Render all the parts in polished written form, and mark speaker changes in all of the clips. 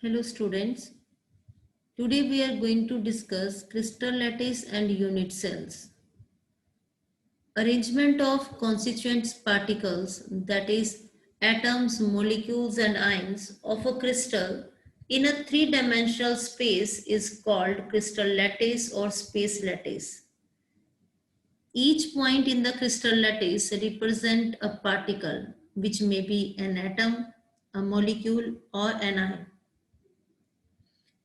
Speaker 1: Hello students, today we are going to discuss crystal lattice and unit cells. Arrangement of constituent particles, that is atoms, molecules and ions of a crystal in a three-dimensional space is called crystal lattice or space lattice. Each point in the crystal lattice represents a particle which may be an atom, a molecule or an ion.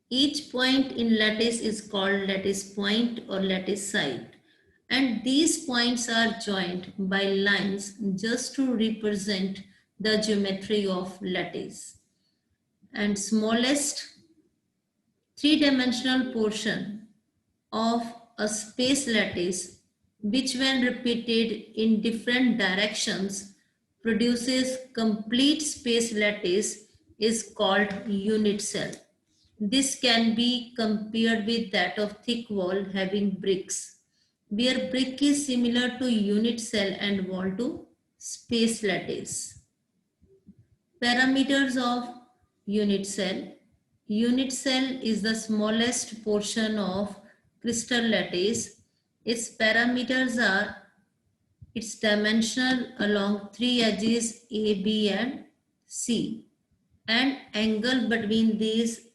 Speaker 1: Each point in lattice is called lattice point or lattice site, and these points are joined by lines just to represent the geometry of lattice. And smallest three-dimensional portion of a space lattice, which when repeated in different directions produces complete space lattice, is called unit cell. This can be compared with that of thick wall having bricks, where brick is similar to unit cell and wall to space lattice. Parameters of unit cell. Unit cell is the smallest portion of crystal lattice. Its parameters are its dimensional along three edges A, B and C, and angle between these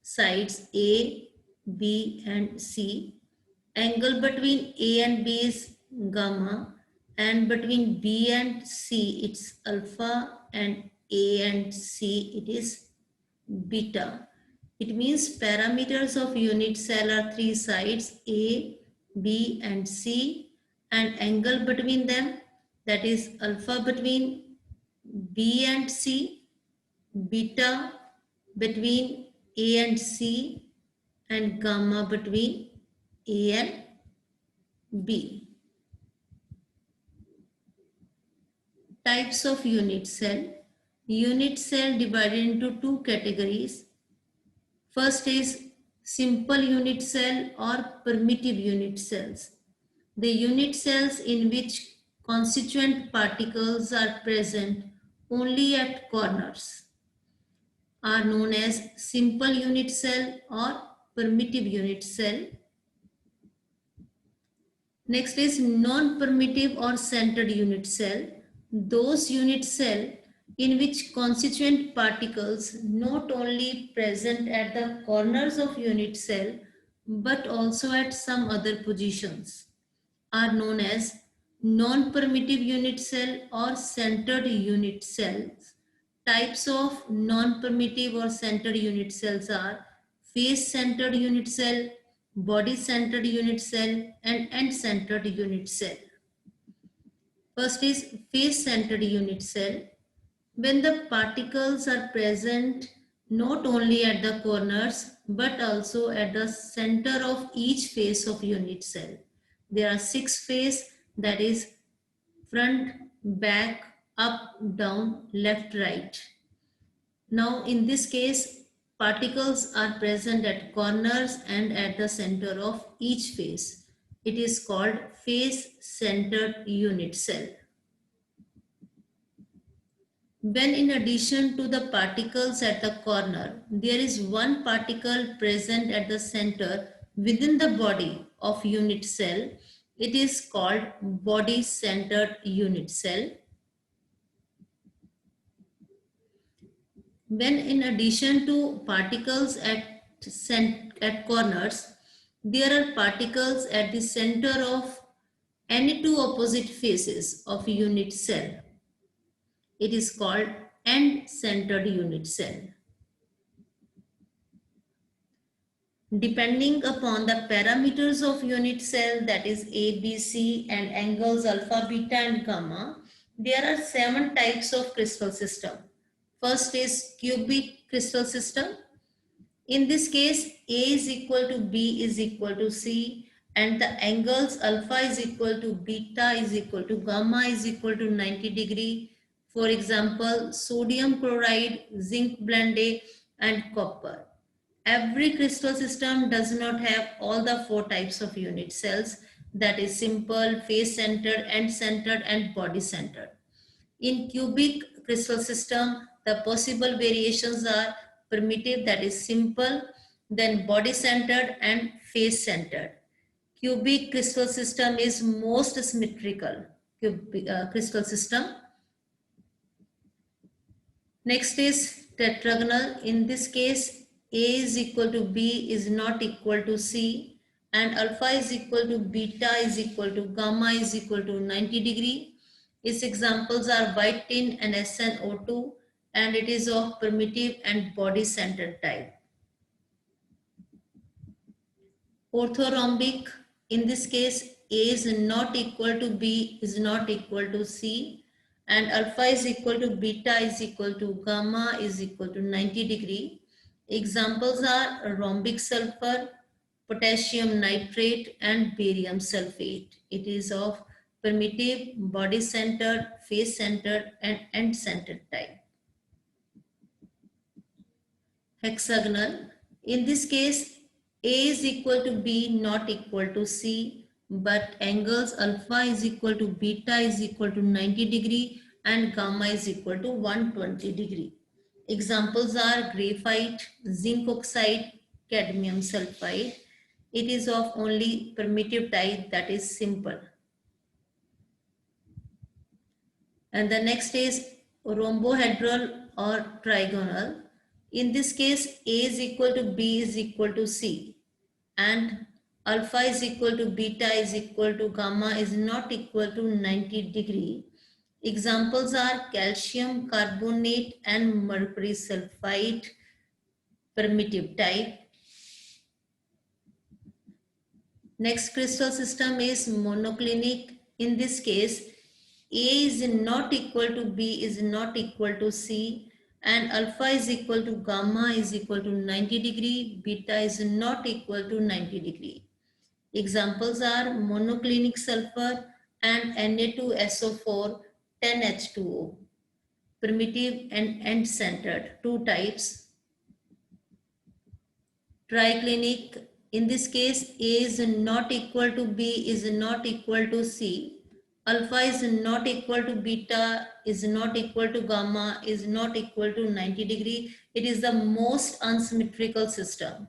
Speaker 1: sides A, B and C. Angle between A and B is gamma, and between B and C it's alpha, and A and C it is beta. It means parameters of unit cell are three sides A, B and C, and angle between them, that is alpha between B and C, beta between A and C, and gamma between A and B. Types of unit cell. Unit cell divided into two categories. First is simple unit cell or primitive unit cells. The unit cells in which constituent particles are present only at corners are known as simple unit cell or primitive unit cell. Next is non-primitive or centered unit cell. Those unit cell in which constituent particles not only present at the corners of unit cell but also at some other positions are known as non-primitive unit cell or centered unit cells. Types of non-primitive or centered unit cells are face-centered unit cell, body-centered unit cell, and end-centered unit cell. First is face-centered unit cell. When the particles are present not only at the corners but also at the center of each face of unit cell. There are six faces, that is front, back, up, down, left, right. Now in this case, particles are present at corners and at the center of each face. It is called face-centered unit cell. When in addition to the particles at the corner, there is one particle present at the center within the body of unit cell, it is called body-centered unit cell. When in addition to particles at corners, there are particles at the center of any two opposite faces of unit cell. It is called end-centered unit cell. Depending upon the parameters of unit cell, that is A, B, C, and angles alpha, beta, and gamma, there are 7 types of crystal system. First is cubic crystal system. In this case, A is equal to B is equal to C, and the angles alpha is equal to beta is equal to gamma is equal to 90 degree. For example, sodium chloride, zinc blende, and copper. Every crystal system does not have all the 4 types of unit cells, that is simple, face-centered, end-centered, and body-centered. In cubic crystal system, the possible variations are primitive, that is simple, then body centered and face centered. Cubic crystal system is most symmetrical crystal system. Next is tetragonal. In this case, A is equal to B is not equal to C, and alpha is equal to beta is equal to gamma is equal to 90°. Its examples are white tin and SnO2, and it is of primitive and body-centered type. Orthorhombic. In this case, A is not equal to B is not equal to C, and alpha is equal to beta is equal to gamma is equal to 90°. Examples are rhombic sulfur, potassium nitrate, and barium sulfate. It is of primitive, body-centered, face-centered, and end-centered type. Hexagonal. In this case, A is equal to B not equal to C, but angles alpha is equal to beta is equal to 90° and gamma is equal to 120°. Examples are graphite, zinc oxide, cadmium sulfide. It is of only primitive type, that is simple. And the next is rhombohedral or trigonal. In this case, A is equal to B is equal to C, and alpha is equal to beta is equal to gamma is not equal to 90°. Examples are calcium carbonate and mercury sulfide, primitive type. Next crystal system is monoclinic. In this case, A is not equal to B is not equal to C, and alpha is equal to gamma is equal to 90°, beta is not equal to 90°. Examples are monoclinic sulfur and Na2SO4 10H2O, primitive and end-centered, two types. Triclinic. In this case, A is not equal to B is not equal to C. Alpha is not equal to beta is not equal to gamma is not equal to 90°. It is the most unsymmetrical system.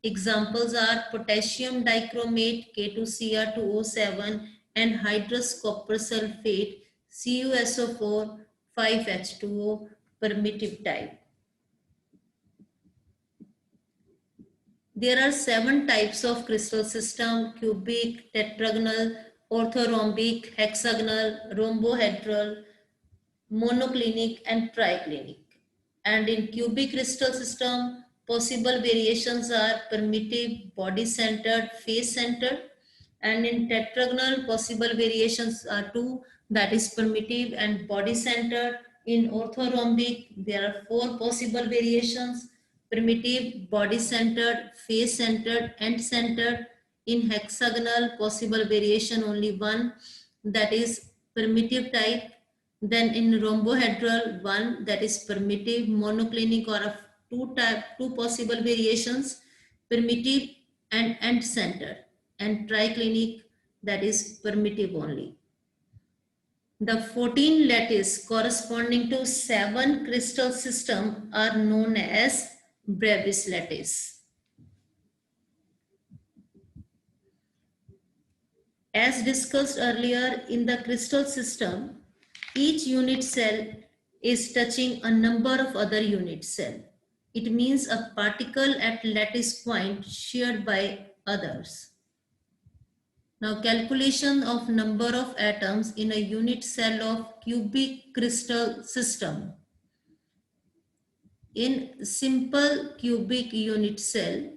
Speaker 1: Examples are potassium dichromate K2Cr2O7 and hydrous copper sulfate CuSO4 5H2O, primitive type. There are 7 types of crystal system: cubic, tetragonal, orthorhombic, hexagonal, rhombohedral, monoclinic, and triclinic. And in cubic crystal system, possible variations are primitive, body-centered, face-centered. And in tetragonal, possible variations are 2, that is primitive and body-centered. In orthorhombic, there are 4 possible variations: primitive, body-centered, face-centered, end-centered. In hexagonal, possible variation only 1, that is primitive type. Then in rhombohedral, 1, that is primitive, monoclinic, or of 2 possible variations, primitive and end-centered, and triclinic, that is primitive only. The 14 lattice corresponding to 7 crystal system are known as brevis lattice. As discussed earlier, in the crystal system, each unit cell is touching a number of other unit cells. It means a particle at lattice point shared by others. Now, calculation of number of atoms in a unit cell of cubic crystal system. In simple cubic unit cell,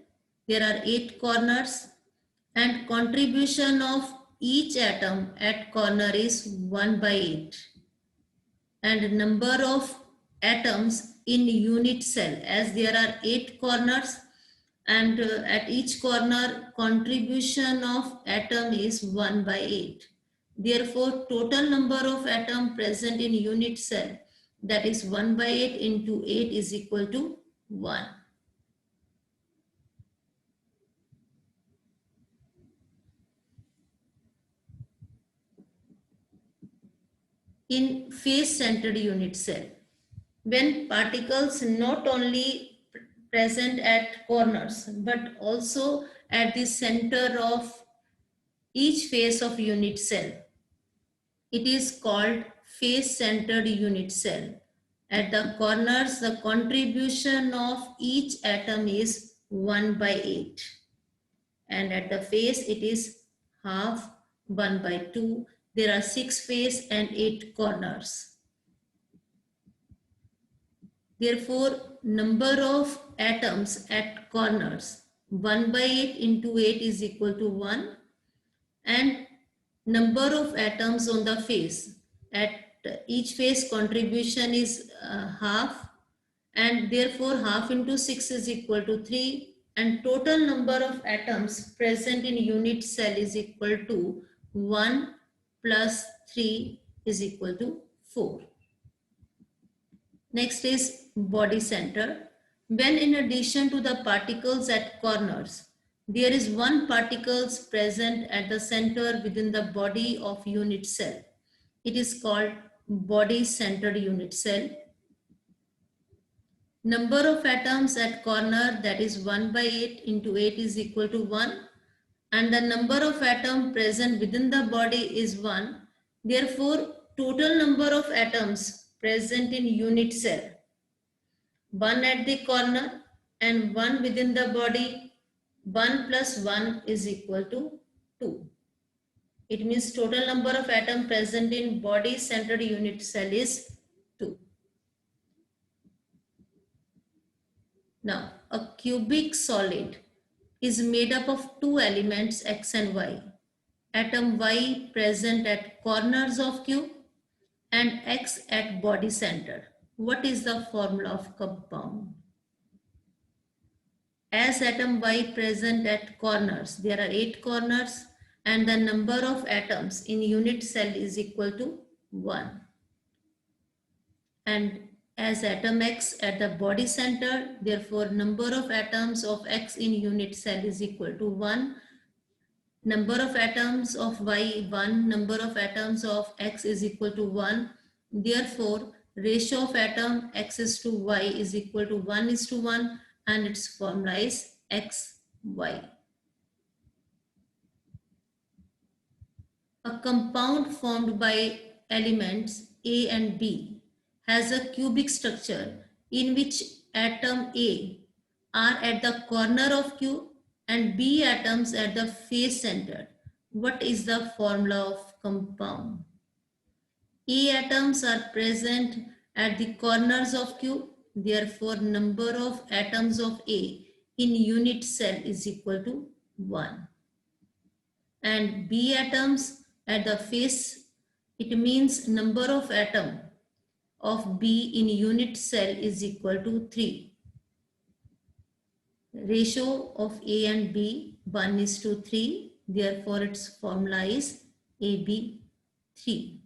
Speaker 1: there are 8 corners, and contribution of each atom at corner is 1 by 8. And number of atoms in unit cell, as there are 8 corners, and at each corner contribution of atom is 1 by 8. Therefore, total number of atom present in unit cell, that is 1 by 8 into 8 is equal to 1. In face-centered unit cell, when particles not only present at corners, but also at the center of each face of unit cell. It is called face-centered unit cell. At the corners, the contribution of each atom is 1 by 8. And at the face, it is half 1 by 2. There are 6 face and 8 corners. Therefore, number of atoms at corners 1 by 8 into 8 is equal to 1, and number of atoms on the face at each face contribution is half, and therefore half into 6 is equal to 3, and total number of atoms present in unit cell is equal to 1 plus 3 is equal to 4. Next is body center. When in addition to the particles at corners, there is one particles present at the center within the body of unit cell. It is called body centered unit cell. Number of atoms at corner, that is 1 by 8 into 8 is equal to 1, and the number of atoms present within the body is 1. Therefore, total number of atoms present in unit cell, 1 at the corner and 1 within the body, 1 plus 1 is equal to 2. It means total number of atoms present in body centered unit cell is 2. Now, a cubic solid is made up of two elements X and Y. Atom Y present at corners of cube and X at body center. What is the formula of compound? As atom Y present at corners, there are 8 corners, and the number of atoms in unit cell is equal to 1. And as atom X at the body center, therefore number of atoms of X in unit cell is equal to 1. Number of atoms of Y 1, number of atoms of X is equal to 1. Therefore, ratio of atom X is to Y is equal to 1 is to 1, and its formula is XY. A compound formed by elements A and B has a cubic structure in which atom A are at the corner of cube and B atoms at the face center. What is the formula of compound? A atoms are present at the corners of cube. Therefore, number of atoms of A in unit cell is equal to 1. And B atoms at the face, it means number of atom of B in unit cell is equal to 3. Ratio of A and B 1 is to 3. Therefore, its formula is AB3.